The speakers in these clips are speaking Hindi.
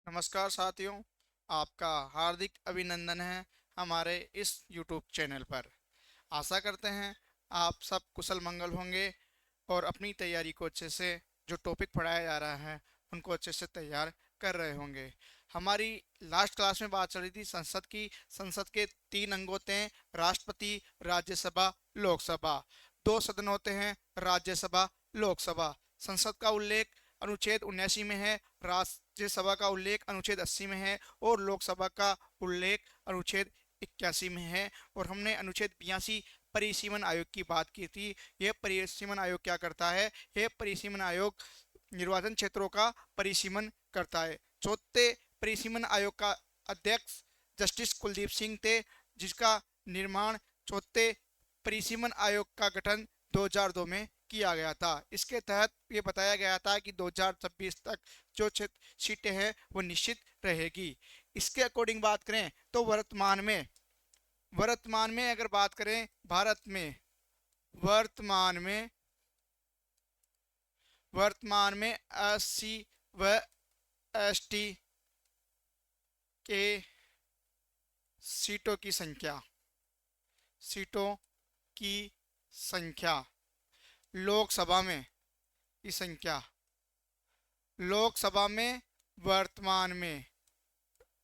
नमस्कार साथियों, आपका हार्दिक अभिनंदन है हमारे इस YouTube चैनल पर। आशा करते हैं आप सब कुशल मंगल होंगे और अपनी तैयारी को अच्छे से, जो टॉपिक पढ़ाया जा रहा है उनको अच्छे से तैयार कर रहे होंगे। हमारी लास्ट क्लास में बात चल रही थी संसद की। संसद के 3 अंग होते हैं: राष्ट्रपति, राज्यसभा, लोकसभा। 2 सदन होते हैं: राज्यसभा, लोकसभा। संसद का उल्लेख अनुच्छेद 79 में है, राज्यसभा का उल्लेख अनुच्छेद 80 में है और लोकसभा का उल्लेख अनुच्छेद 81 में है। और हमने अनुच्छेद 82 परिसीमन आयोग की बात की थी। यह परिसीमन आयोग क्या करता है? यह परिसीमन आयोग निर्वाचन क्षेत्रों का परिसीमन करता है। चौथे परिसीमन आयोग का अध्यक्ष जस्टिस कुलदीप सिंह थे, जिसका निर्माण चौथे परिसीमन आयोग का गठन 2002 में किया गया था। इसके तहत ये बताया गया था कि 2026 तक जो सीटें हैं वो निश्चित रहेगी। इसके अकॉर्डिंग बात करें तो वर्तमान में अगर बात करें भारत में, वर्तमान में वर्तमान में एससी व एसटी के सीटों की संख्या सीटों की संख्या लोकसभा में की संख्या लोकसभा में वर्तमान में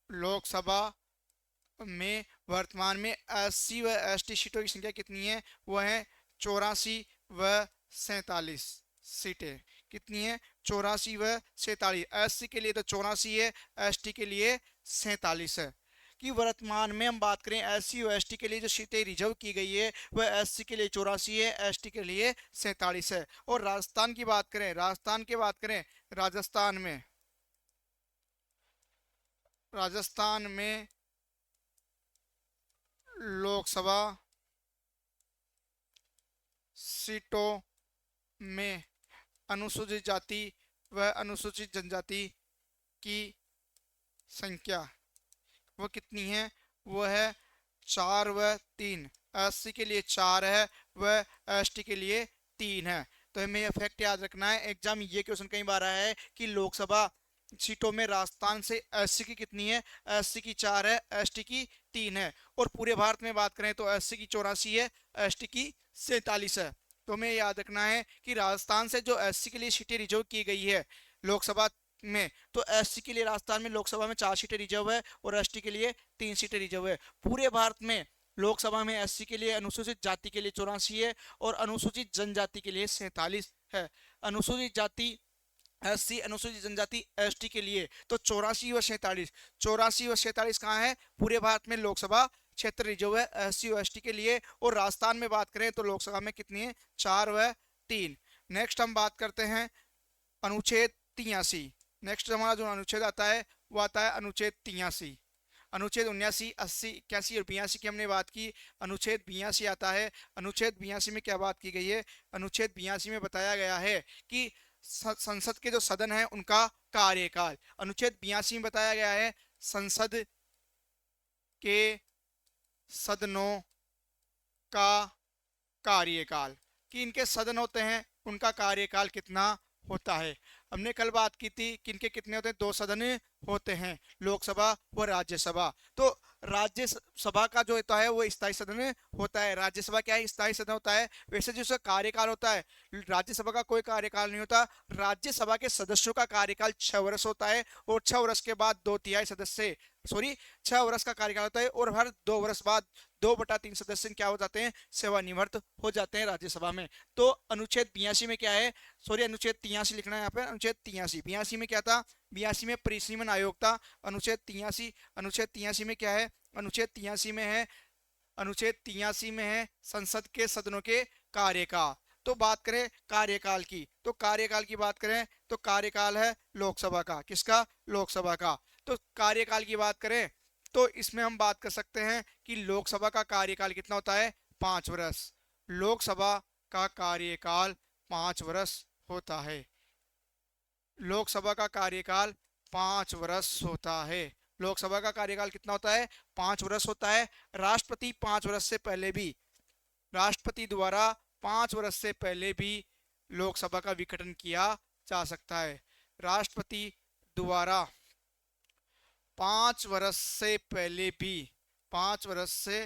लोकसभा में वर्तमान में 80 व एसटी सीटों की संख्या कितनी है? वह है 84 व 47 सीटें। कितनी है? 84 व 47। एससी के लिए तो 84 है, एसटी के लिए 47 है। कि वर्तमान में हम बात करें एससी और एसटी के लिए जो सीटें रिजर्व की गई है वह एससी के लिए 84 है, एसटी के लिए 47 है। और राजस्थान की बात करें, राजस्थान में लोकसभा सीटों में अनुसूचित जाति व अनुसूचित जनजाति की संख्या वो कितनी है? वो है 4 व 3। एससी के लिए 4 है, व एसटी के लिए 3 है। तो हमें यह फैक्ट याद रखना है। एग्जाम ये क्वेश्चन कई बार आया है कि लोकसभा सीटों में राजस्थान से एससी की कितनी है? एससी की 4 है, एसटी की 3 है। और पूरे भारत में बात करें तो एससी की 84 है, एसटी की 47 है। तो हमें याद रखना है कि राजस्थान से जो एससी के लिए सीटें रिजर्व की गई है लोकसभा में, तो एससी के लिए राजस्थान में लोकसभा में 4 सीटें रिजर्व है और एसटी के लिए 3 सीटें रिजर्व है। पूरे भारत में लोकसभा में एससी के लिए अनुसूचित जाति के लिए 84 है और अनुसूचित जनजाति के लिए 47 है। अनुसूचित जाति एससी, अनुसूचित जनजाति एसटी के लिए तो 84 व 47 कहाँ है? पूरे भारत में लोकसभा क्षेत्र रिजर्व है एससी और एसटी के लिए। और राजस्थान में बात करें तो लोकसभा में कितनी है? 4 व 3। नेक्स्ट हम बात करते हैं अनुच्छेद 83। नेक्स्ट हमारा जो अनुच्छेद आता है वो आता है अनुच्छेद 83। अनुच्छेद 79, 80, 81 और 82 की हमने बात की। अनुच्छेद 82 आता है। अनुच्छेद 82 में क्या बात की गई है? अनुच्छेद 82 में बताया गया है कि संसद के जो सदन है उनका कार्यकाल। अनुच्छेद 82 में बताया गया है संसद के सदनों का कार्यकाल, कि इनके सदन होते हैं उनका कार्यकाल कितना होता है। हमने कल बात की थी कि इनके कितने होते हैं? 2 सदन होते हैं, लोकसभा व राज्यसभा। तो राज्यसभा का जो होता है वो स्थायी सदन होता है, राज्यसभा क्या है? स्थायी सदन होता है। वैसे जिसका कार्यकाल होता है, राज्यसभा का कोई कार्यकाल नहीं होता। राज्यसभा के सदस्यों का कार्यकाल 6 वर्ष होता है और 6 वर्ष के बाद 2/3 सदस्य, सॉरी, 6 वर्ष का कार्यकाल होता है और हर 2 वर्ष बाद 2/3 सदस्य क्या हो जाते हैं? सेवानिवृत्त हो जाते हैं राज्यसभा में। तो अनुच्छेद 82 में क्या है? सॉरी, अनुच्छेद 83 लिखना है यहाँ पे। अनुच्छेद 83 में क्या था? 82 में परिसीमन आयोग था। अनुच्छेद 83 में क्या है? अनुच्छेद 83 में है संसद के सदनों के कार्यकाल। तो बात करें कार्यकाल की, तो कार्यकाल की बात करें तो कार्यकाल है लोकसभा का। किसका? लोकसभा का। तो कार्यकाल की बात करें तो इसमें हम बात कर सकते हैं कि लोकसभा का कार्यकाल कितना होता है? 5 वर्ष। लोकसभा का कार्यकाल 5 वर्ष होता है। लोकसभा का कार्यकाल 5 वर्ष होता है। लोकसभा का कार्यकाल कितना होता है? 5 वर्ष होता है। राष्ट्रपति 5 वर्ष से पहले भी, राष्ट्रपति द्वारा 5 वर्ष से पहले भी लोकसभा का विघटन किया जा सकता है। राष्ट्रपति द्वारा 5 वर्ष से पहले भी, 5 वर्ष से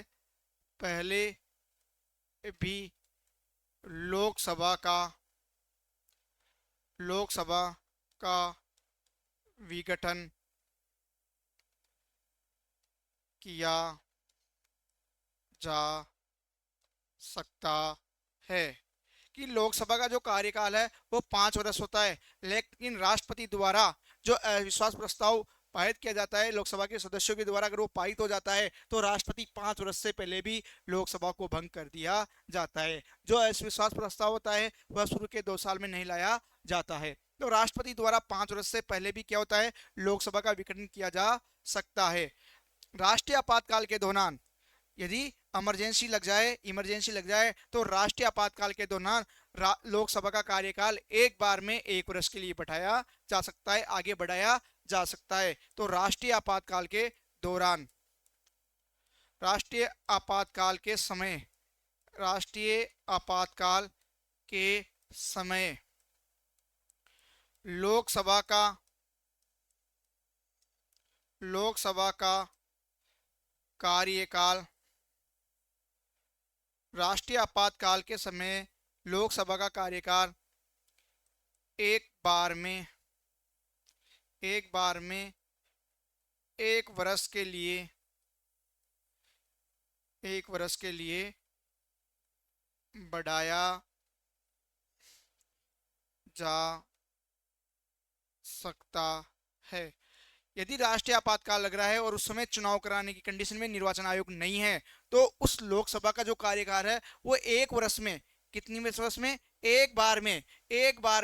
पहले भी लोकसभा का लोकसभा का विघटन किया जा सकता है। कि लोकसभा का जो कार्यकाल है वो 5 वर्ष होता है, लेकिन राष्ट्रपति द्वारा जो अविश्वास प्रस्ताव पारित किया जाता है लोकसभा के सदस्यों के द्वारा, अगर वो पारित हो जाता है तो राष्ट्रपति 5 वर्ष से पहले भी लोकसभा को भंग कर दिया जाता है। जो अविश्वास प्रस्ताव होता है वह शुरू के 2 साल में नहीं लाया जाता है। तो राष्ट्रपति द्वारा 5 वर्ष से पहले भी क्या होता है, लोकसभा का विघटन किया जा सकता है। राष्ट्रीय आपातकाल के दौरान यदि इमरजेंसी लग जाए तो राष्ट्रीय आपातकाल के दौरान लोकसभा का कार्यकाल एक बार में 1 वर्ष के लिए बढ़ाया जा सकता है, आगे बढ़ाया जा सकता है। तो राष्ट्रीय आपातकाल के दौरान, राष्ट्रीय आपातकाल के समय लोकसभा का कार्यकाल, राष्ट्रीय आपातकाल के समय लोकसभा का कार्यकाल एक बार में 1 वर्ष के लिए बढ़ाया जा सकता है। यदि राष्ट्रीय आपातकाल लग रहा है और उस समय चुनाव कराने की कंडीशन में निर्वाचन आयोग नहीं है तो उस लोकसभा का जो कार्यकाल है वो 1 वर्ष में, वर्ष में एक बार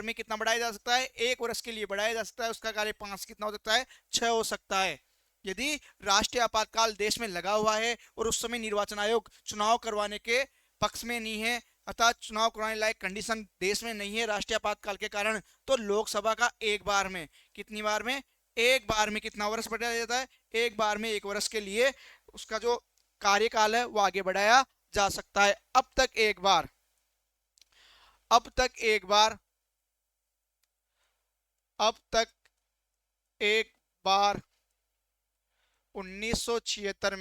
में कितना बढ़ाया जा सकता है, 1 वर्ष के लिए बढ़ाया जा सकता है। उसका कार्य 5 कितना हो सकता है, 6 हो सकता है। यदि राष्ट्रीय आपातकाल देश में लगा हुआ है और उस समय निर्वाचन आयोग चुनाव करवाने के पक्ष में नहीं है, अर्थात चुनाव कराने लायक कंडीशन देश में नहीं है राष्ट्रीय आपातकाल के कारण, तो लोकसभा का एक बार में कितना वर्ष बढ़ाया जाता है, एक बार में 1 वर्ष के लिए उसका जो कार्यकाल है वो आगे बढ़ाया जा सकता है। अब तक एक बार 1976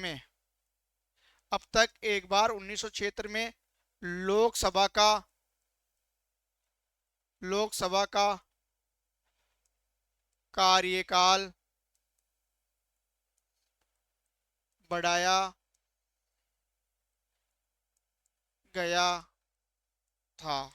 में लोकसभा का कार्यकाल बढ़ाया गया था।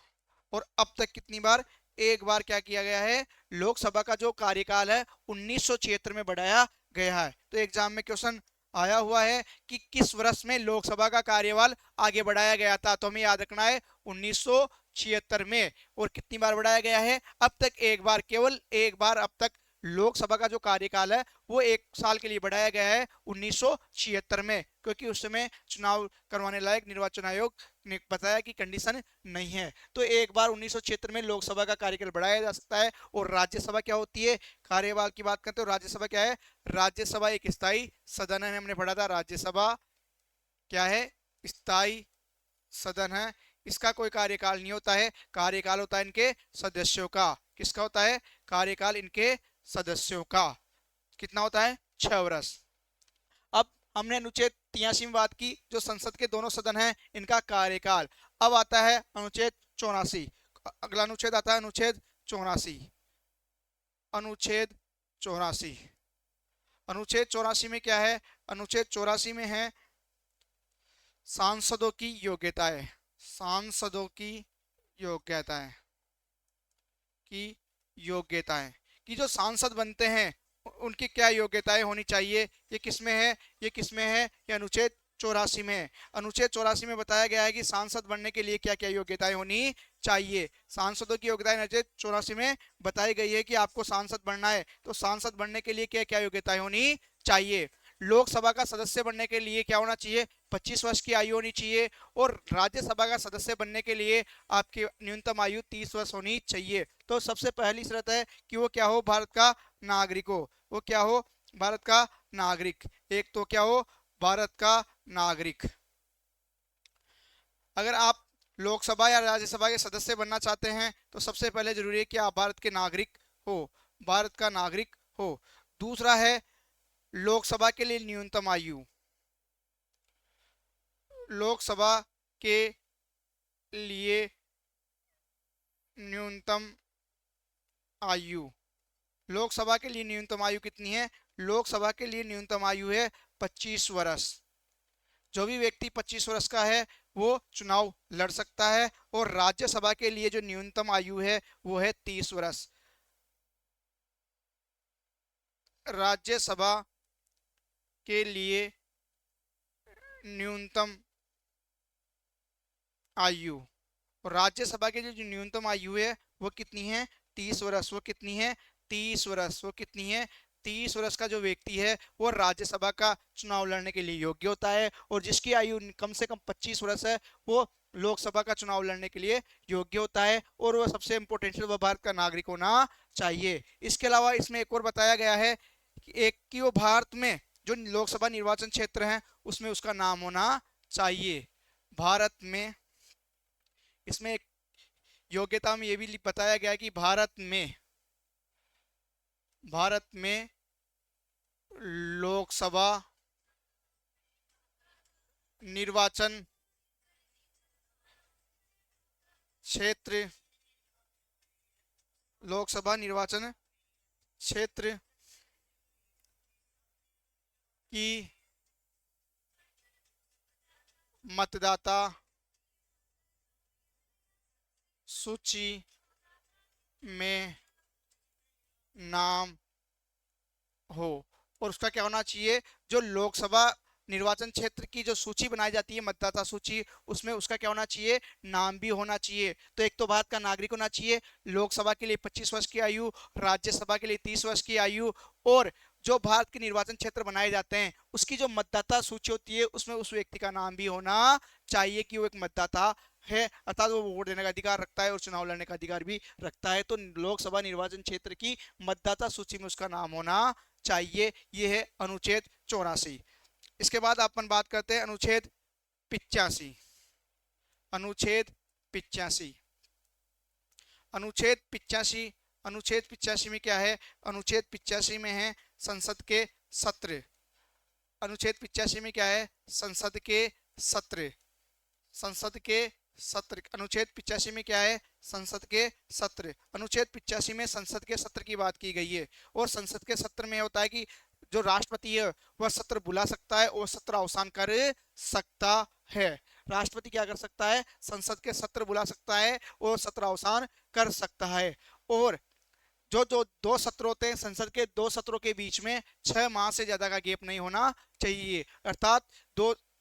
और अब तक कितनी बार, एक बार क्या किया गया है, लोकसभा का जो कार्यकाल है 1976 में बढ़ाया गया है। तो एग्जाम में क्वेश्चन आया हुआ है कि किस वर्ष में लोकसभा का कार्यकाल आगे बढ़ाया गया था, तो हमें याद रखना है 1976 में। और कितनी बार बढ़ाया गया है, अब तक एक बार, केवल एक बार अब तक लोकसभा का जो कार्यकाल है वो 1 साल के लिए बढ़ाया गया है 1976 में, क्योंकि उस समय चुनाव करवाने लायक निर्वाचन आयोग ने बताया कि कंडीशन नहीं है। तो एक बार 1976 में लोकसभा का कार्यकाल बढ़ाया जा सकता है। और राज्यसभा क्या होती है, कार्यकाल की बात करते हो, राज्यसभा क्या है, राज्यसभा एक स्थायी सदन है, हमने पढ़ा था राज्यसभा क्या है, स्थायी सदन है। इसका कोई कार्यकाल नहीं होता है, कार्यकाल होता है इनके सदस्यों का। किसका होता है, कार्यकाल इनके सदस्यों का। कितना होता है, 6 वर्ष। अब हमने अनुच्छेद 83 में बात की, जो संसद के दोनों सदन हैं इनका कार्यकाल। अब आता है अनुच्छेद 84, अगला अनुच्छेद आता है अनुच्छेद 84। अनुच्छेद 84 में क्या है, अनुच्छेद 84 में है सांसदों की योग्यताएं, कि जो सांसद बनते हैं उनकी क्या योग्यताएं होनी चाहिए, ये किसमें है, ये अनुच्छेद 84 में है। अनुच्छेद 84 में बताया गया है कि सांसद बनने के लिए क्या क्या योग्यताएं होनी चाहिए। सांसदों की योग्यताएं अनुच्छेद 84 में बताई गई है कि आपको सांसद बनना है तो सांसद बनने के लिए क्या क्या योग्यताएं होनी चाहिए। लोकसभा का सदस्य बनने के लिए क्या होना चाहिए, 25 वर्ष की आयु होनी चाहिए। और राज्यसभा का सदस्य बनने के लिए आपकी न्यूनतम आयु 30 वर्ष होनी चाहिए। तो सबसे पहली शर्त है कि वो क्या हो, भारत का नागरिक हो। वो क्या हो, भारत का नागरिक। एक तो क्या हो, भारत का नागरिक। अगर आप लोकसभा या राज्यसभा के सदस्य बनना चाहते हैं तो सबसे पहले जरूरी है कि आप भारत के नागरिक हो, भारत का नागरिक हो। दूसरा है लोकसभा के लिए न्यूनतम आयु, लोकसभा के लिए न्यूनतम आयु, लोकसभा के लिए न्यूनतम आयु कितनी है? लोकसभा के लिए न्यूनतम आयु है 25 वर्ष। जो भी व्यक्ति 25 वर्ष का है वो चुनाव लड़ सकता है। और राज्यसभा के लिए जो न्यूनतम आयु है वो है 30 वर्ष। राज्यसभा के लिए न्यूनतम आयु, और राज्यसभा की जो न्यूनतम आयु है वो कितनी है? 30 वर्ष। वो कितनी है? 30 वर्ष। वो कितनी है? 30 वर्ष का जो व्यक्ति है वो राज्यसभा का चुनाव लड़ने के लिए योग्य होता है। और जिसकी आयु कम से कम 25 वर्ष है वो लोकसभा का चुनाव लड़ने के लिए योग्य होता है। और वो सबसे इम्पोर्टेंट है, वो भारत का नागरिक होना चाहिए। इसके अलावा इसमें एक और बताया गया है कि एक कि वो भारत में जो लोकसभा निर्वाचन क्षेत्र है उसमें उसका नाम होना चाहिए। भारत में इसमें एक योग्यता में ये भी बताया गया है कि भारत में लोकसभा निर्वाचन क्षेत्र, लोकसभा निर्वाचन क्षेत्र की मतदाता सूची में नाम हो। और उसका क्या होना चाहिए? जो लोकसभा निर्वाचन क्षेत्र की जो सूची बनाई जाती है, मतदाता सूची, उसमें उसका क्या होना चाहिए? नाम भी होना चाहिए। तो एक तो भारत का नागरिक होना चाहिए, लोकसभा के लिए 25 वर्ष की आयु, राज्यसभा के लिए 30 वर्ष की आयु, और जो भारत के निर्वाचन क्षेत्र बनाए जाते हैं उसकी जो मतदाता सूची होती है उसमें उस व्यक्ति का नाम भी होना चाहिए कि वो एक मतदाता है, अर्थात वो वोट देने का अधिकार रखता है और चुनाव लड़ने का अधिकार भी रखता है। तो लोकसभा निर्वाचन क्षेत्र की मतदाता सूची में उसका नाम होना चाहिए। ये है अनुच्छेद 84। इसके बाद अपन बात करते हैं अनुच्छेद 85। अनुच्छेद 85। अनुच्छेद 85। अनुच्छेद 85 में क्या है? अनुच्छेद 85 में है संसद के सत्र। अनुच्छेद 85 में क्या है? संसद के सत्र। संसद के सत्र। अनुच्छेद 85 में क्या है? संसद के सत्र। अनुच्छेद 85 में संसद के सत्र की बात की गई है। और संसद के सत्र में होता है कि जो राष्ट्रपति है वह सत्र बुला सकता है और सत्र अवसान कर सकता है। राष्ट्रपति क्या कर सकता है? संसद के सत्र बुला सकता है और सत्र अवसान कर सकता है। और जो जो दो सत्र होते हैं, संसद के दो सत्रों के बीच में 6 माह से ज्यादा का गैप नहीं होना चाहिए, अर्थात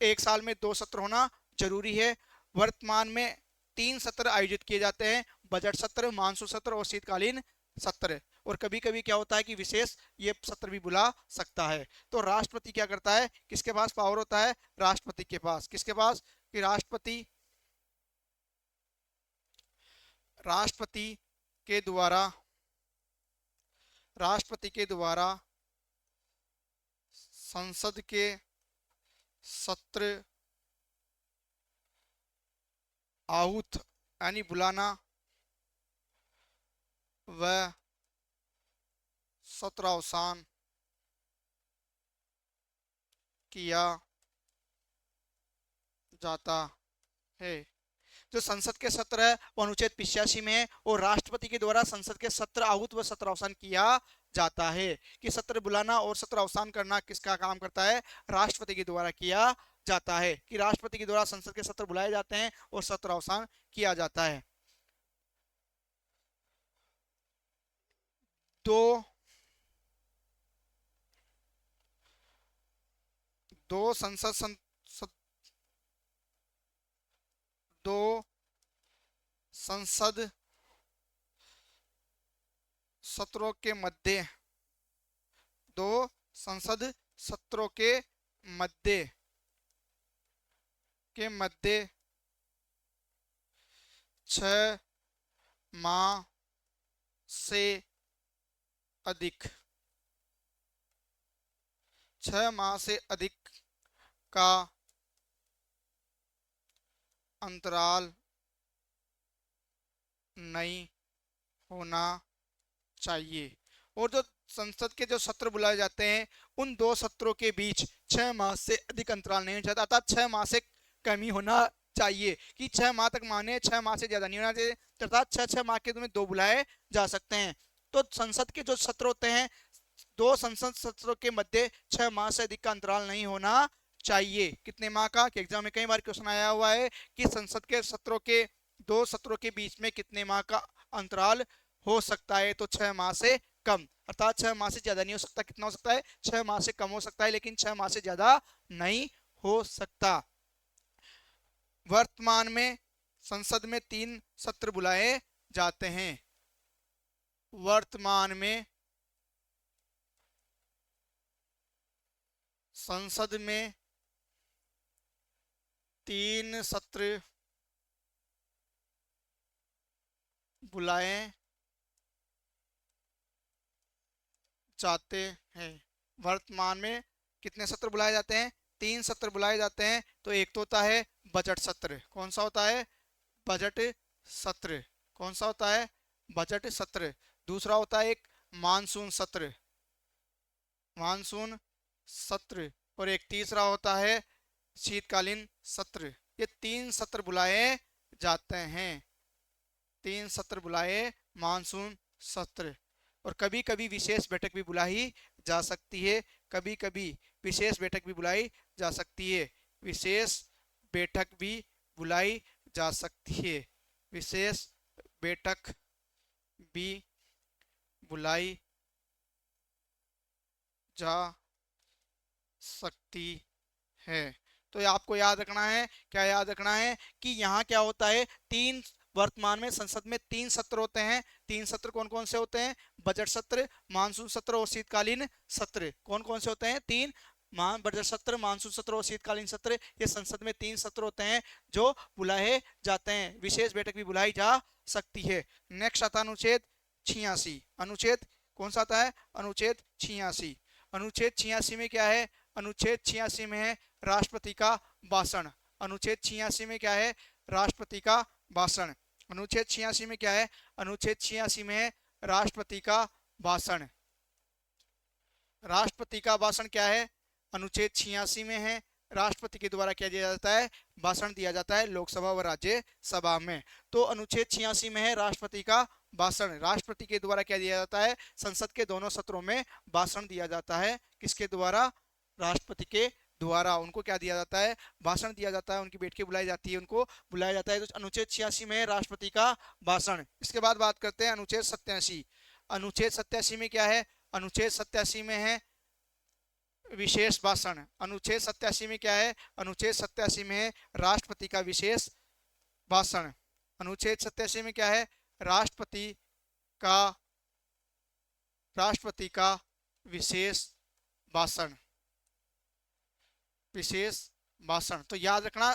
एक साल में 2 सत्र होना जरूरी है। वर्तमान में 3 सत्र आयोजित किए जाते हैं, बजट सत्र, मानसून सत्र और शीतकालीन सत्र। और कभी कभी क्या होता है कि विशेष ये सत्र भी बुला सकता है। तो राष्ट्रपति क्या करता है? किसके पास पावर होता है? राष्ट्रपति के पास। किसके पास? कि राष्ट्रपति के द्वारा संसद के सत्र आहूत यानी बुलाना व सत्र अवसान किया जाता है। जो संसद के सत्र है वो अनुच्छेद 85 में है और राष्ट्रपति के द्वारा संसद के सत्र आहूत व सत्र अवसान किया जाता है। कि सत्र बुलाना और सत्र अवसान करना किसका काम करता है? राष्ट्रपति के द्वारा किया जाता है। कि राष्ट्रपति के द्वारा संसद के सत्र बुलाए जाते हैं और सत्र अवसान किया जाता है। दो दो संसद सत्रों के मध्य दो संसद सत्रों के मध्य 6 माह से अधिक 6 माह से अधिक का अंतराल नहीं होना चाहिए। और जो संसद के जो सत्र बुलाए जाते हैं उन दो सत्रों के बीच 6 माह से अधिक अंतराल नहीं होना चाहिए, अर्थात 6 माह से कम ही होना चाहिए, कि 6 माह तक माने, 6 माह से ज्यादा नहीं होना चाहिए, अर्थात 6 6 माह के तुम्हें दो बुलाए जा सकते हैं। तो संसद के जो सत्र होते हैं, दो संसद सत्रों के मध्य 6 माह से अधिक का अंतराल नहीं होना चाहिए। कितने माह का, कि एग्जाम में कई बार क्वेश्चन आया हुआ है कि संसद के सत्रों के, दो सत्रों के बीच में कितने माह का अंतराल हो सकता है, तो 6 माह से कम, अर्थात 6 माह से ज्यादा नहीं हो सकता। कितना हो सकता है, 6 माह से कम हो सकता है, लेकिन 6 माह से ज्यादा नहीं हो सकता। वर्तमान में संसद में 3 सत्र बुलाए जाते हैं। वर्तमान में संसद में 3 सत्र बुलाए जाते हैं। वर्तमान में कितने सत्र बुलाए जाते हैं, 3 सत्र बुलाए जाते हैं। तो एक तो होता है बजट सत्र, कौन सा होता है, बजट सत्र, कौन सा होता है, बजट सत्र। दूसरा होता है एक मानसून सत्र, मानसून सत्र। और एक तीसरा होता है शीतकालीन सत्र। ये 3 सत्र बुलाए जाते हैं, 3 सत्र बुलाए, मानसून सत्र। और कभी कभी विशेष बैठक भी बुलाई जा सकती है, कभी कभी विशेष बैठक भी बुलाई जा सकती है, विशेष बैठक भी बुलाई जा सकती है, विशेष बैठक भी बुलाई जा सकती है। तो ये आपको याद रखना है, क्या याद रखना है, कि यहाँ क्या होता है, वर्तमान में संसद में 3 सत्र होते हैं। 3 सत्र कौन कौन से होते हैं, बजट सत्र, मानसून सत्र और शीतकालीन सत्र। कौन कौन से होते हैं, 3, बजट सत्र, मानसून सत्र और शीतकालीन सत्र। ये संसद में 3 सत्र होते हैं जो बुलाए जाते हैं, विशेष बैठक भी बुलाई जा सकती है। नेक्स्ट आता है अनुच्छेद 86। अनुच्छेद कौन सा आता है, अनुच्छेद 86। अनुच्छेद 86 में क्या है, अनुच्छेद 86 में है राष्ट्रपति का भाषण। अनुच्छेद 86 में क्या है, राष्ट्रपति का भाषण। अनुच्छेद 86 में क्या है, अनुच्छेद 86 में है राष्ट्रपति का भाषण। राष्ट्रपति का भाषण क्या है, अनुच्छेद 86 में है, राष्ट्रपति के द्वारा क्या दिया जाता है, भाषण दिया जाता है लोकसभा व राज्यसभा में। तो अनुच्छेद 86 में है राष्ट्रपति का भाषण, राष्ट्रपति के द्वारा क्या दिया जाता है, संसद के दोनों सत्रों में भाषण दिया जाता है। किसके द्वारा, राष्ट्रपति के द्वारा उनको क्या दिया जाता है, भाषण दिया जाता है, उनकी बैठकें बुलाई जाती है, उनको बुलाया जाता है। तो अनुच्छेद 86 में है राष्ट्रपति का भाषण। इसके बाद बात करते हैं अनुच्छेद 87। अनुच्छेद 87 में क्या है, अनुच्छेद 87 में है विशेष भाषण। अनुच्छेद 87 में क्या है, अनुच्छेद 87 में है राष्ट्रपति का विशेष भाषण। अनुच्छेद 87 में क्या है, का राष्ट्रपति का विशेष भाषण, विशेष भाषण। तो याद रखना,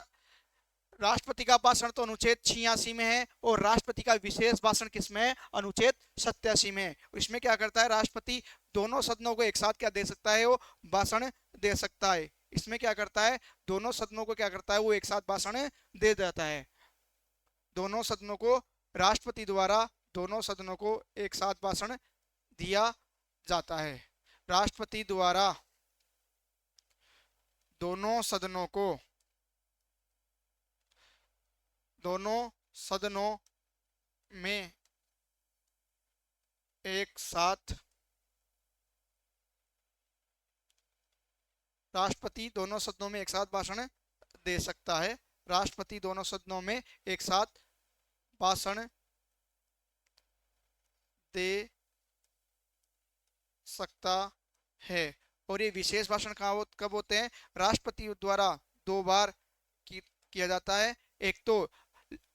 राष्ट्रपति का भाषण तो अनुच्छेद 86 में है, और राष्ट्रपति का विशेष भाषण किसमें है, अनुच्छेद 87 में है। इसमें क्या करता है, राष्ट्रपति दोनों सदनों को एक साथ क्या दे सकता है, वो भाषण दे सकता है। इसमें क्या करता है, दोनों सदनों को क्या करता है, वो एक साथ भाषण दे देता है। दोनों सदनों को, राष्ट्रपति द्वारा दोनों सदनों को एक साथ भाषण दिया जाता है। राष्ट्रपति द्वारा दोनों सदनों को, दोनों सदनों में एक साथ, राष्ट्रपति दोनों सदनों में एक साथ भाषण दे सकता है। राष्ट्रपति दोनों सदनों में एक साथ भाषण दे सकता है। और ये विशेष भाषण कब होते हैं, राष्ट्रपति द्वारा 2 बार किया जाता है। एक तो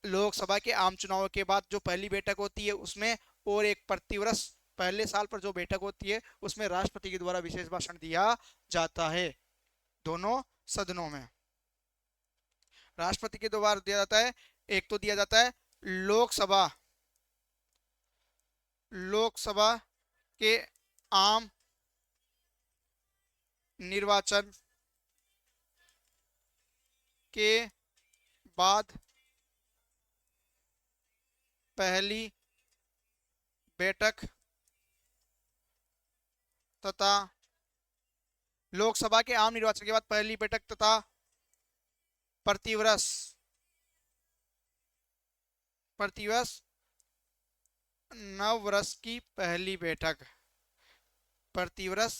लोकसभा के आम चुनाव के बाद जो पहली बैठक होती है उसमें, और एक प्रतिवर्ष पहले साल पर जो बैठक होती है उसमें राष्ट्रपति के द्वारा विशेष भाषण दिया जाता है। दोनों सदनों में राष्ट्रपति के द्वारा दिया जाता है। एक तो दिया जाता है लोकसभा, लोकसभा के आम निर्वाचन के बाद पहली बैठक तथा लोकसभा के आम निर्वाचन के बाद पहली बैठक तथा प्रतिवर्ष प्रतिवर्ष नव वर्ष की पहली बैठक, प्रतिवर्ष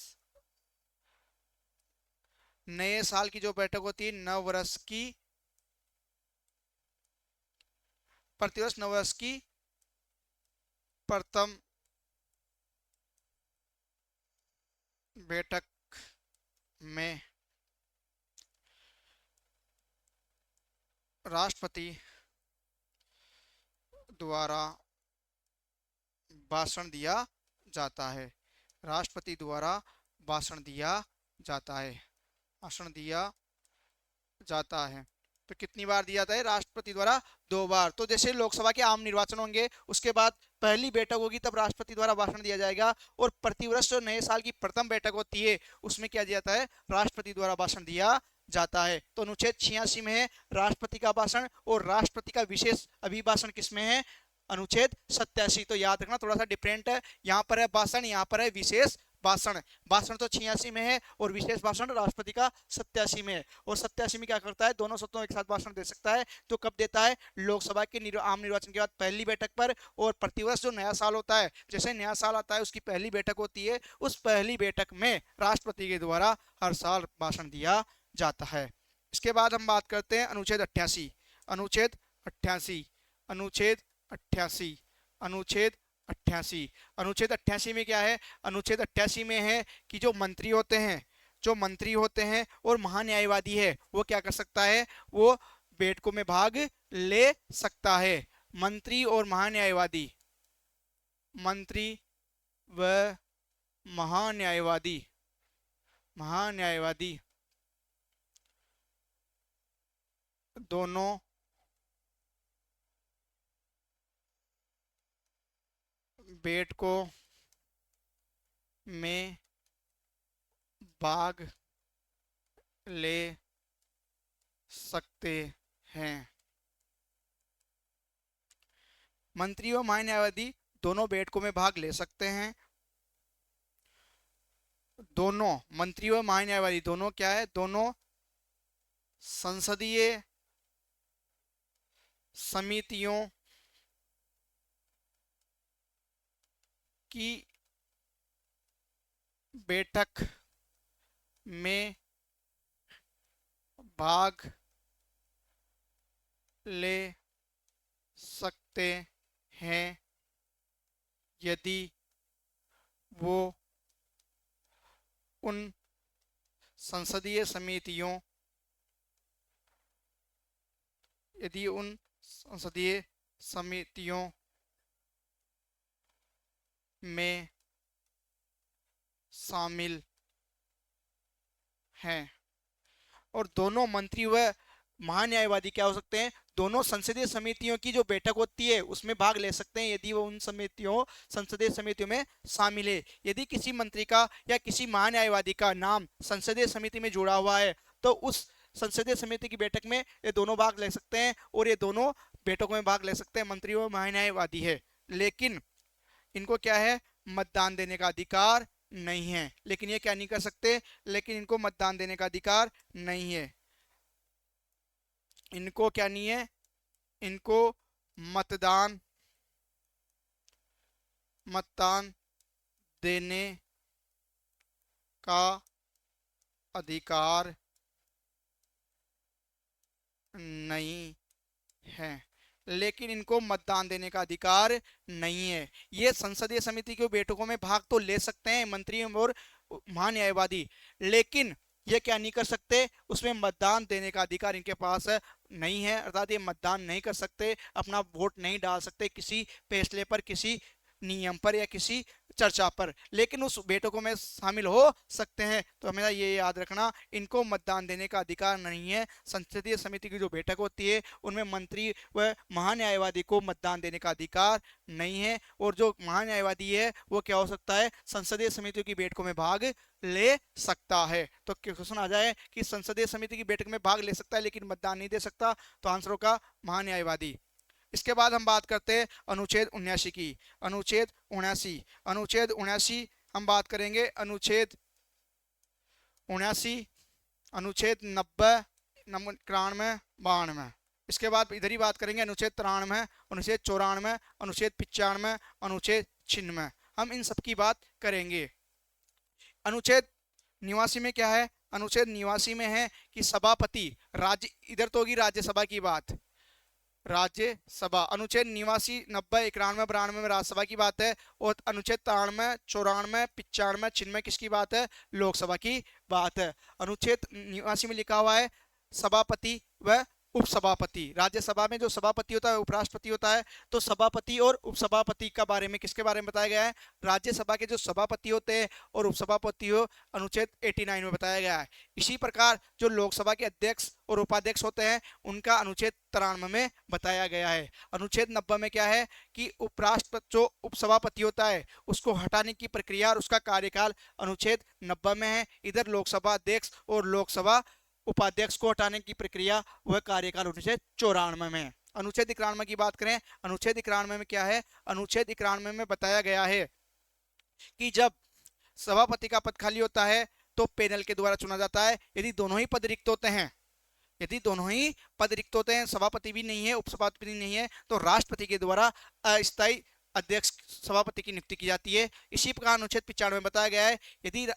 नए साल की जो बैठक होती है नव वर्ष की, प्रतिवर्ष नव वर्ष की प्रथम बैठक में राष्ट्रपति द्वारा भाषण दिया जाता है, राष्ट्रपति द्वारा भाषण दिया जाता है, भाषण दिया जाता है। तो कितनी बार दिया जाता है? राष्ट्रपति द्वारा 2 बार। तो जैसे लोकसभा के आम निर्वाचन होंगे उसके बाद पहली बैठक होगी तब राष्ट्रपति द्वारा भाषण दिया जाएगा, और प्रतिवर्ष जो नए साल की प्रथम बैठक होती है उसमें क्या दिया जाता है? राष्ट्रपति द्वारा भाषण दिया जाता है। तो अनुच्छेद 86 में है राष्ट्रपति का भाषण, और राष्ट्रपति का विशेष अभिभाषण किसमें है? अनुच्छेद 87। तो याद रखना थोड़ा सा डिफरेंट है, यहाँ पर है भाषण, यहाँ पर है विशेष भाषण। भाषण तो 86 में है और विशेष भाषण राष्ट्रपति का 87 में है। और 87 में क्या करता है? दोनों सत्रों एक साथ भाषण दे सकता है। तो कब देता है? लोकसभा के आम निर्वाचन के बाद पहली बैठक पर, और प्रतिवर्ष जो नया साल होता है, जैसे नया साल आता है उसकी पहली बैठक होती है, उस पहली बैठक में राष्ट्रपति के द्वारा हर साल भाषण दिया जाता है। इसके बाद हम बात करते हैं अनुच्छेद 88। अनुच्छेद 88, अनुच्छेद 88, अनुच्छेद 88। अनुच्छेद 88 में क्या है? अनुच्छेद 88 में है कि जो मंत्री होते हैं, जो मंत्री होते हैं और महान्यायवादी है, वो क्या कर सकता है? वो बैठकों में भाग ले सकता है। मंत्री और महान्यायवादी, मंत्री व महान्यायवादी, महान्यायवादी दोनों बैठकों में भाग ले सकते हैं। मंत्री व महान्यायवादी दोनों बैठकों में भाग ले सकते हैं। दोनों मंत्री व महान्यायवादी दोनों क्या है? दोनों संसदीय समितियों की बैठक में भाग ले सकते हैं यदि वो उन संसदीय समितियों, यदि उन संसदीय समितियों में शामिल हैं। और दोनों मंत्री व महान्यायवादी क्या हो सकते हैं? दोनों संसदीय समितियों की जो बैठक होती है उसमें भाग ले सकते हैं यदि वो उन समितियों, संसदीय समितियों में शामिल है। यदि किसी मंत्री का या किसी महान्यायवादी का नाम संसदीय समिति में जुड़ा हुआ है तो उस संसदीय समिति की बैठक में ये दोनों भाग ले सकते हैं, और ये दोनों बैठकों में भाग ले सकते हैं, मंत्री व महान्यायवादी है। लेकिन इनको क्या है? मतदान देने का अधिकार नहीं है। लेकिन ये क्या नहीं कर सकते? लेकिन इनको मतदान देने का अधिकार नहीं है। इनको क्या नहीं है? इनको मतदान देने का अधिकार नहीं है। लेकिन इनको मतदान देने का अधिकार नहीं है। ये संसदीय समिति की बैठकों में भाग तो ले सकते हैं मंत्री और महान्यायवादी, लेकिन ये क्या नहीं कर सकते? उसमें मतदान देने का अधिकार इनके पास नहीं है। अर्थात ये मतदान नहीं कर सकते, अपना वोट नहीं डाल सकते किसी फैसले पर, किसी नियम पर या किसी चर्चा पर, लेकिन उस बैठकों में शामिल हो सकते हैं। तो हमें ये याद रखना, इनको मतदान देने का अधिकार नहीं है। संसदीय समिति की जो बैठक होती है उनमें मंत्री व महान्यायवादी को मतदान देने का अधिकार नहीं है। और जो महान्यायवादी है वो क्या हो सकता है? संसदीय समितियों की बैठकों में भाग ले सकता है। तो क्वेश्चन आ जाए कि संसदीय समिति की बैठक में भाग ले सकता है लेकिन मतदान नहीं दे सकता, तो आंसर होगा महान्यायवादी। इसके बाद हम बात करते हैं अनुच्छेद 79 की। अनुच्छेद 79, अनुच्छेद 79 हम बात करेंगे अनुच्छेद 79, अनुच्छेद 90, 91, 92। इसके बाद इधर ही बात करेंगे अनुच्छेद 93, अनुच्छेद 94, अनुच्छेद 95, अनुच्छेद 96। हम इन सब की बात करेंगे। अनुच्छेद 89 में क्या है? अनुच्छेद 89 में है कि सभापति राज्य, इधर तो होगी राज्यसभा की बात, राज्यसभा। अनुच्छेद 89, 90, 91, 92 में राज्यसभा की बात है, और अनुच्छेद 93, 94, 95, 96 किसकी बात है? लोकसभा की बात है। अनुच्छेद 89 में लिखा हुआ है सभापति व उपसभापति। राज्यसभा में जो सभापति होता है उपराष्ट्रपति होता है, तो सभापति और उपसभापति का बारे में किसके बारे में बताया गया है? राज्यसभा के जो सभापति होते हैं और उपसभापति हो, अनुच्छेद 89 में बताया गया है। इसी प्रकार जो लोकसभा के अध्यक्ष और उपाध्यक्ष होते हैं उनका अनुच्छेद 93 में बताया गया है। अनुच्छेद 90 में क्या है कि उपराष्ट्रपति जो उपसभापति होता है उसको हटाने की प्रक्रिया और उसका कार्यकाल अनुच्छेद 90 में है। इधर लोकसभा अध्यक्ष और लोकसभा उपाध्यक्ष को हटाने की प्रक्रिया वह कार्यकाल अनुच्छेद 94 में है। अनुच्छेद 91 की बात करें, अनुच्छेद 91 में क्या है? अनुच्छेद 91 में बताया गया है कि जब सभापति का पद खाली होता है तो पैनल के द्वारा चुना जाता है। यदि दोनों ही पद रिक्त होते हैं, यदि दोनों ही पद रिक्त होते हैं, सभापति भी नहीं है उपसभापति भी नहीं है, तो राष्ट्रपति के द्वारा अस्थायी अध्यक्ष सभापति की नियुक्ति की जाती है। इसी प्रकार अनुच्छेद 95 में बताया गया है यदि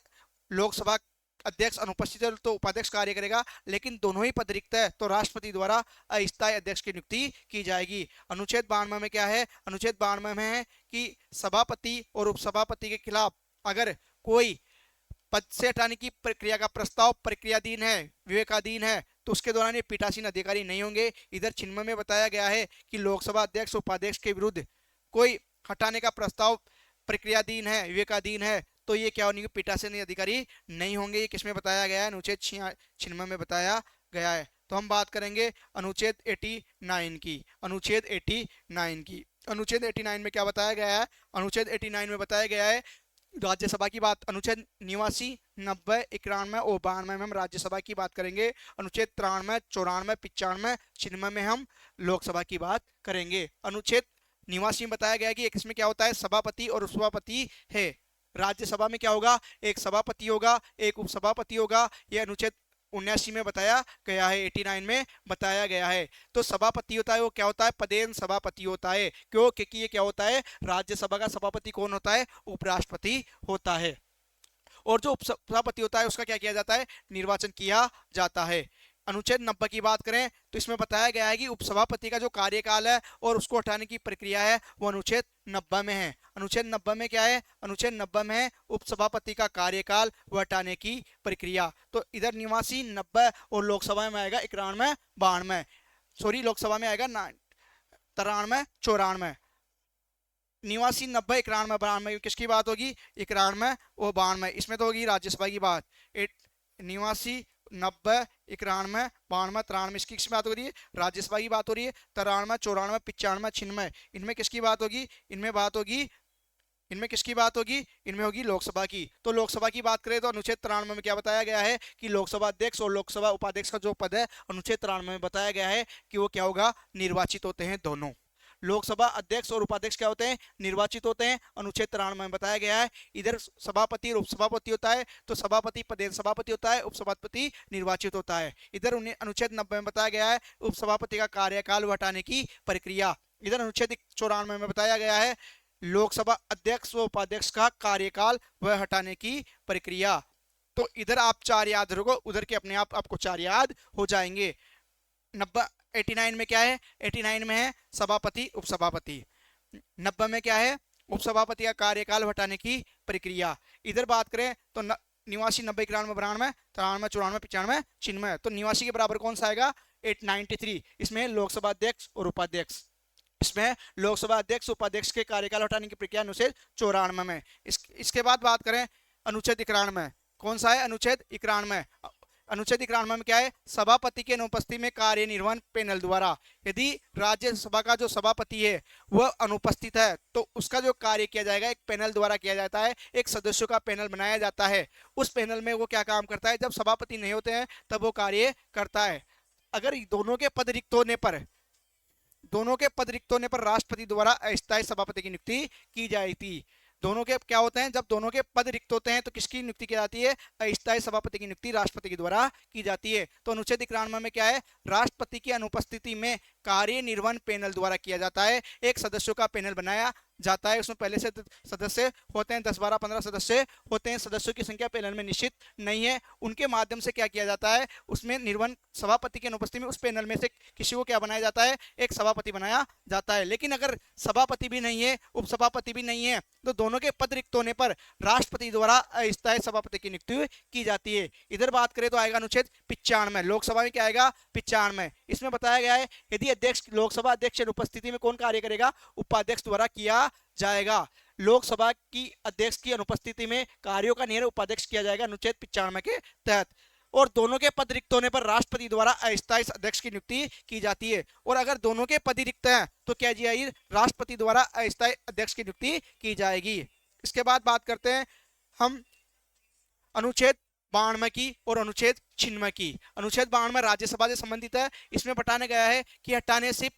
लोकसभा अध्यक्ष अनुपस्थित है तो उपाध्यक्ष कार्य करेगा, लेकिन दोनों ही पद रिक्त है तो राष्ट्रपति द्वारा अस्थायी अध्यक्ष की नियुक्ति की जाएगी। अनुच्छेद 92 में क्या है? अनुच्छेद 92 में है कि सभापति और उपसभापति के खिलाफ अगर कोई पद से हटाने की प्रक्रिया का प्रस्ताव प्रक्रियाधीन है, विवेकाधीन है, तो उसके दौरान ये पीठासीन अधिकारी नहीं होंगे। इधर 96 में बताया गया है कि लोकसभा अध्यक्ष उपाध्यक्ष के विरुद्ध कोई हटाने का प्रस्ताव प्रक्रियाधीन है, विवेकाधीन है, तो ये क्या होंगे? पीठासीन अधिकारी नहीं होंगे। ये किसमें बताया गया है? अनुच्छेद 96 में बताया गया है। तो हम बात करेंगे अनुच्छेद 89 की। अनुच्छेद 89 की, अनुच्छेद 89 में क्या बताया गया है? अनुच्छेद 89 में बताया गया है राज्यसभा की बात। अनुच्छेद 89, 90, 91 और 92 में हम राज्यसभा की बात करेंगे। अनुच्छेद 93, 94, 95, 96 में हम लोकसभा की बात करेंगे। अनुच्छेद 89 में बताया गया कि इसमें क्या होता है? सभापति और उपसभापति है। राज्यसभा में क्या होगा? एक सभापति होगा, एक उपसभापति होगा। यह अनुच्छेद 79 में बताया गया है, 89 में बताया गया है। तो सभापति होता है वो क्या होता है? पदेन सभापति होता है। क्यों? क्योंकि ये क्या होता है? राज्यसभा का सभापति कौन होता है? उपराष्ट्रपति होता है। और जो उपसभापति होता है उसका क्या किया जाता है? निर्वाचन किया जाता है। अनुच्छेद 90 की बात करें तो इसमें बताया गया है कि उपसभापति का जो कार्यकाल है और उसको हटाने की प्रक्रिया है वो अनुच्छेद 90 में है। अनुच्छेद 90 में क्या है? अनुच्छेद 90 में है उपसभापति का कार्यकाल व हटाने की प्रक्रिया। तो इधर 89, 90 और लोकसभा में आएगा 91, 92, सॉरी लोकसभा में आएगा 93, 94। 89, 90, 91, 92 किसकी बात होगी? 91 और 92, इसमें तो होगी राज्यसभा की बात। 89, 90, 91, 92, 93 इसकी किसकी बात हो रही है? राज्यसभा की बात हो रही है। 93, 94, 95, 96 इनमें किसकी बात होगी? इनमें बात होगी, इनमें किसकी बात होगी? इनमें होगी लोकसभा की। तो लोकसभा की बात करें तो अनुच्छेद 93 में क्या बताया गया है कि लोकसभा अध्यक्ष और लोकसभा उपाध्यक्ष का जो पद है अनुच्छेद 93 में बताया गया है कि वो क्या होगा? निर्वाचित होते हैं दोनों। लोकसभा अध्यक्ष और उपाध्यक्ष क्या होते हैं? निर्वाचित होते हैं। अनुच्छेद 93 में बताया गया है। इधर सभापति और उपसभापति होता है तो सभापति पदेन सभापति होता है, उपसभापति निर्वाचित होता है। इधर अनुच्छेद 90 में बताया गया है उपसभापति का कार्यकाल हटाने की प्रक्रिया। इधर अनुच्छेद 94 में बताया गया है लोकसभा अध्यक्ष व उपाध्यक्ष का कार्यकाल व हटाने की प्रक्रिया। तो इधर आप 4 याद रखो, उधर के अपने आप आपको 4 याद हो जाएंगे। 89 में क्या है? 89 में है सभापति उपसभापति। 90 में क्या है? उपसभापति का कार्यकाल हटाने की प्रक्रिया। इधर बात करें तो 89, 90, 91, 92, 93, 94, 95, 96। तो 89 के बराबर कौन सा आएगा? 893। इसमें लोकसभा अध्यक्ष और उपाध्यक्ष, इसमें लोकसभा अध्यक्ष उपाध्यक्ष के कार्यकाल हटाने की प्रक्रिया अनुच्छेद 94 में। इसके बाद बात करें अनुच्छेद 91, कौन सा है? अनुच्छेद 91। अनुच्छेद 91 में क्या है? सभापति के अनुपस्थिति में कार्यनिर्वहन पैनल द्वारा, यदि राज्यसभा का जो सभापति है वह अनुपस्थित है तो उसका जो कार्य किया जाएगा एक पैनल द्वारा किया जाता है। एक सदस्यों का पैनल बनाया जाता है। उस पैनल में वो क्या काम करता है? जब सभापति नहीं होते हैं तब वो कार्य करता है। अगर दोनों के पद रिक्त होने पर राष्ट्रपति द्वारा अस्थायी सभापति की नियुक्ति की जाती। दोनों के क्या होते हैं, जब दोनों के पद रिक्त होते हैं तो किसकी नियुक्ति की जाती है, अस्थायी सभापति की नियुक्ति राष्ट्रपति के द्वारा की जाती है। तो अनुच्छेद 91 में क्या है, राष्ट्रपति की अनुपस्थिति में कार्यनिर्वहन पैनल द्वारा किया जाता है। एक सदस्यों का पैनल बनाया जाता है, उसमें पहले से सदस्य होते हैं, 10 12 15 सदस्य होते हैं। सदस्यों की संख्या पैनल में निश्चित नहीं है, उनके माध्यम से क्या किया जाता है, उसमें निर्वहन सभापति की अनुपस्थिति में उस पैनल में से किसी को क्या बनाया जाता है, एक सभापति बनाया जाता है। लेकिन अगर सभापति भी नहीं है, उपसभापति भी नहीं है, तो दोनों के पद रिक्त होने पर राष्ट्रपति द्वारा अस्थायी सभापति की नियुक्ति की जाती है। इधर बात करें तो आएगा अनुच्छेद 95, लोकसभा में क्या आएगा, 95। इसमें बताया गया है यदि अध्यक्ष, लोकसभा अध्यक्ष की अनुपस्थिति में कौन कार्य करेगा, उपाध्यक्ष द्वारा किया जाएगा। लोकसभा की अध्यक्ष की अनुपस्थिति में कार्यों का निर्वहन उपाध्यक्ष किया जाएगा अनुच्छेद 95 के तहत। और दोनों के पद रिक्त होने पर राष्ट्रपति द्वारा अस्थायी अध्यक्ष की नियुक्ति की जाती है। और अगर दोनों के पद रिक्त हैं तो क्या जाएगी, राष्ट्रपति द्वारा अस्थायी अध्यक्ष की नियुक्ति की जाएगी। इसके बाद बात करते हैं हम अनुच्छेद 92 की और अनुच्छेद 96 की। अनुच्छेद 92 राज्यसभा से संबंधित है। इसमें बताया गया है कि हटाने से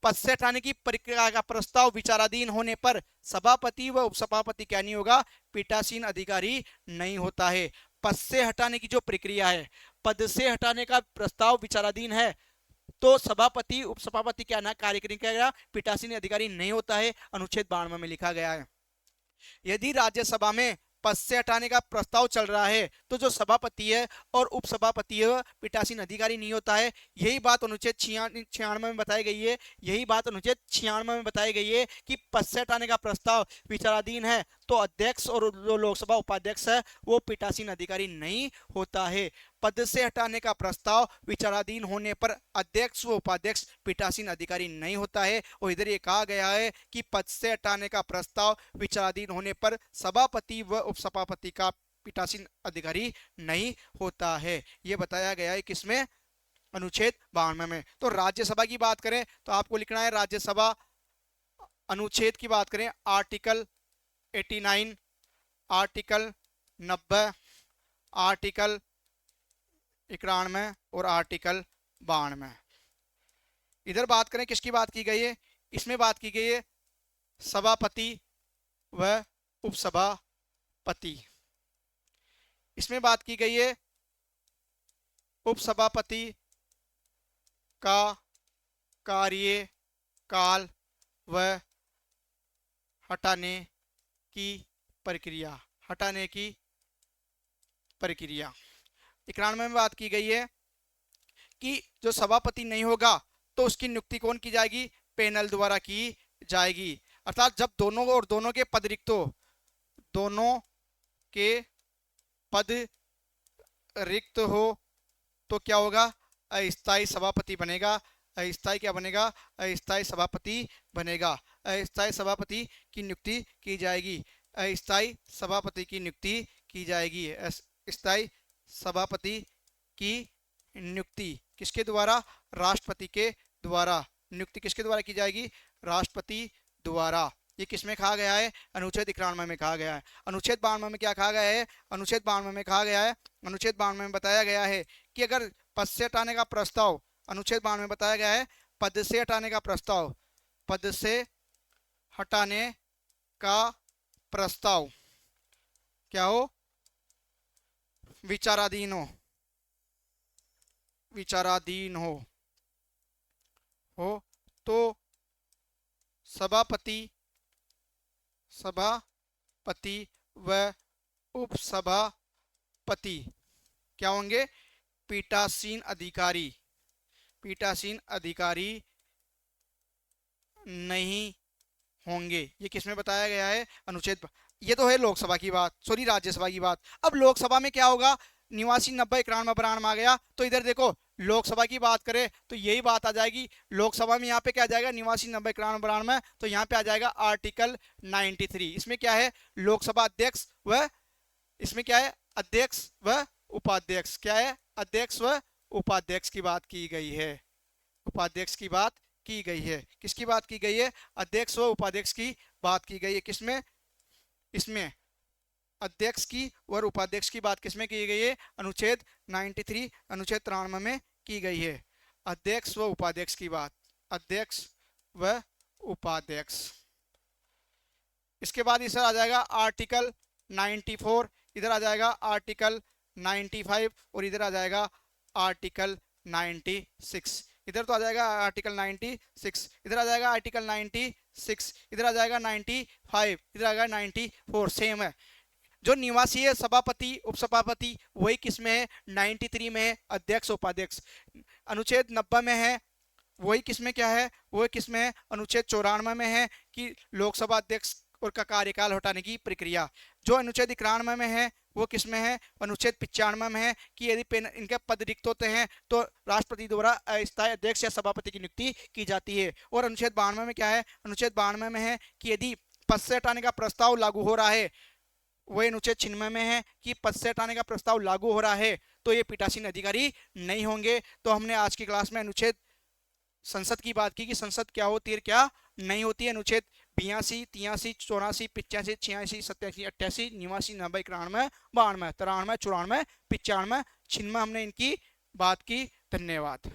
पद से हटाने की प्रक्रिया का प्रस्ताव विचाराधीन होने पर सभापति व उपसभापति क्या नहीं होगा, पीठासीन अधिकारी नहीं होता है। पद से हटाने की जो प्रक्रिया है, पद से हटाने का प्रस्ताव विचाराधीन है तो सभापति उपसभापति क्या ना कार्य करेगा, पीठासीन अधिकारी नहीं होता है, अनुच्छेद 92 में लिखा गया है। यदि राज्यसभा में पद से हटाने का प्रस्ताव चल रहा है तो जो सभापति है और उपसभापति है पीठासीन अधिकारी नहीं होता है। यही बात अनुच्छेद 96 में बताई गई है। यही बात अनुच्छेद 96 में बताई गई है कि पद से हटाने का प्रस्ताव विचाराधीन है तो अध्यक्ष और जो लोकसभा उपाध्यक्ष है वो पीठासीन अधिकारी नहीं होता है। पद से हटाने का प्रस्ताव विचाराधीन होने पर अध्यक्ष व उपाध्यक्ष पीठासीन अधिकारी नहीं होता है। और इधर ये कहा गया है कि पद से हटाने का प्रस्ताव विचाराधीन होने पर सभापति व उपसभापति का पीठासीन अधिकारी नहीं होता है। ये बताया गया है किसमें, अनुच्छेद 92 में। तो राज्यसभा की बात करें तो आपको लिखना है राज्यसभा अनुच्छेद की बात करें, आर्टिकल 89, आर्टिकल 90, आर्टिकल 91 और आर्टिकल 92। इधर बात करें किसकी बात की गई है, इसमें बात की गई है सभापति व उपसभापति। इसमें बात की गई है उपसभापति का कार्यकाल व हटाने की प्रक्रिया, हटाने की प्रक्रिया। 91 में बात की गई है कि जो सभापति नहीं होगा तो उसकी नियुक्ति कौन की जाएगी, पैनल द्वारा की जाएगी। अर्थात जब दोनों और दोनों के पद रिक्त हो, दोनों के पद रिक्त हो तो क्या होगा, अस्थायी सभापति बनेगा। अस्थायी क्या बनेगा, अस्थायी सभापति बनेगा। अस्थायी सभापति की नियुक्ति की जाएगी। अस्थायी सभापति की नियुक्ति की जाएगी। अस्थायी सभापति की नियुक्ति किसके द्वारा, राष्ट्रपति के द्वारा। नियुक्ति किसके द्वारा की जाएगी, राष्ट्रपति द्वारा। ये किसमें कहा गया है, अनुच्छेद 91 में कहा गया है। अनुच्छेद 92 में क्या कहा गया है, अनुच्छेद 92 में कहा गया है, अनुच्छेद 92 में बताया गया है कि अगर पद से हटाने का प्रस्ताव, अनुच्छेद 92 में बताया गया है पद से हटाने का प्रस्ताव, पद से हटाने का प्रस्ताव क्या हो, विचाराधीन हो, विचाराधीन हो तो सभापति व उपसभापति क्या होंगे, पीठासीन अधिकारी, पीठासीन अधिकारी नहीं होंगे। ये किसमें बताया गया है, अनुच्छेद। ये तो है लोकसभा की बात, सॉरी राज्यसभा की बात। अब लोकसभा में क्या होगा, 89, 90, 91 92 आ गया। तो इधर देखो लोकसभा की बात करें तो यही बात आ जाएगी। लोकसभा में यहाँ पे क्या आ जाएगा, 89, 90, 91 92, तो यहाँ पे आ जाएगा आर्टिकल 93। इसमें क्या है, लोकसभा अध्यक्ष व, इसमें क्या है, अध्यक्ष व उपाध्यक्ष। क्या है, अध्यक्ष व उपाध्यक्ष की बात की गई है। उपाध्यक्ष की बात की गई है। किसकी बात की गई है, अध्यक्ष व उपाध्यक्ष की बात की गई है। किसमें, इसमें अध्यक्ष की और उपाध्यक्ष की बात किसमें की गई है, अनुच्छेद 93, अनुच्छेद 93 में की गई है। अध्यक्ष व उपाध्यक्ष की बात, अध्यक्ष व उपाध्यक्ष। इसके बाद इधर आ जाएगा आर्टिकल 94, इधर आ जाएगा आर्टिकल 95 और इधर आ जाएगा आर्टिकल 96। इधर तो आ जाएगा आर्टिकल 96, इधर आ जाएगा आर्टिकल 96, इधर आ जाएगा 95, इधर आ जाएगा 94। सेम है। जो निवासी है सभापति उपसभापति वही किस में है, 93 में है, अध्यक्ष उपाध्यक्ष। अनुच्छेद 90 में है, वही किस में क्या है, वही किस में है, अनुच्छेद 94 में है कि लोकसभा अध्यक्ष और का कार्यकाल हटाने की प्रक्रिया। जो अनुच्छेद 91 में है वो किस में है, अनुच्छेद 95 में है कि यदि इनके पद रिक्त होते हैं तो राष्ट्रपति द्वारा अस्थायी अध्यक्ष या सभापति की नियुक्ति की जाती है। और अनुच्छेद 92 में क्या है, अनुच्छेद 92 में है कि यदि पद से हटाने का प्रस्ताव लागू हो रहा है, वही अनुच्छेद 96 में है कि पद से हटाने का प्रस्ताव लागू हो रहा है तो ये पीठासीन अधिकारी नहीं होंगे। तो हमने आज की क्लास में अनुच्छेद संसद की बात की कि संसद क्या होती है क्या नहीं होती है। अनुच्छेद 82, 83, 84, 85, 86, 87, 88, 89, 90, 91, 92, 93, 94, 95, 96 हमने इनकी बात की। धन्यवाद।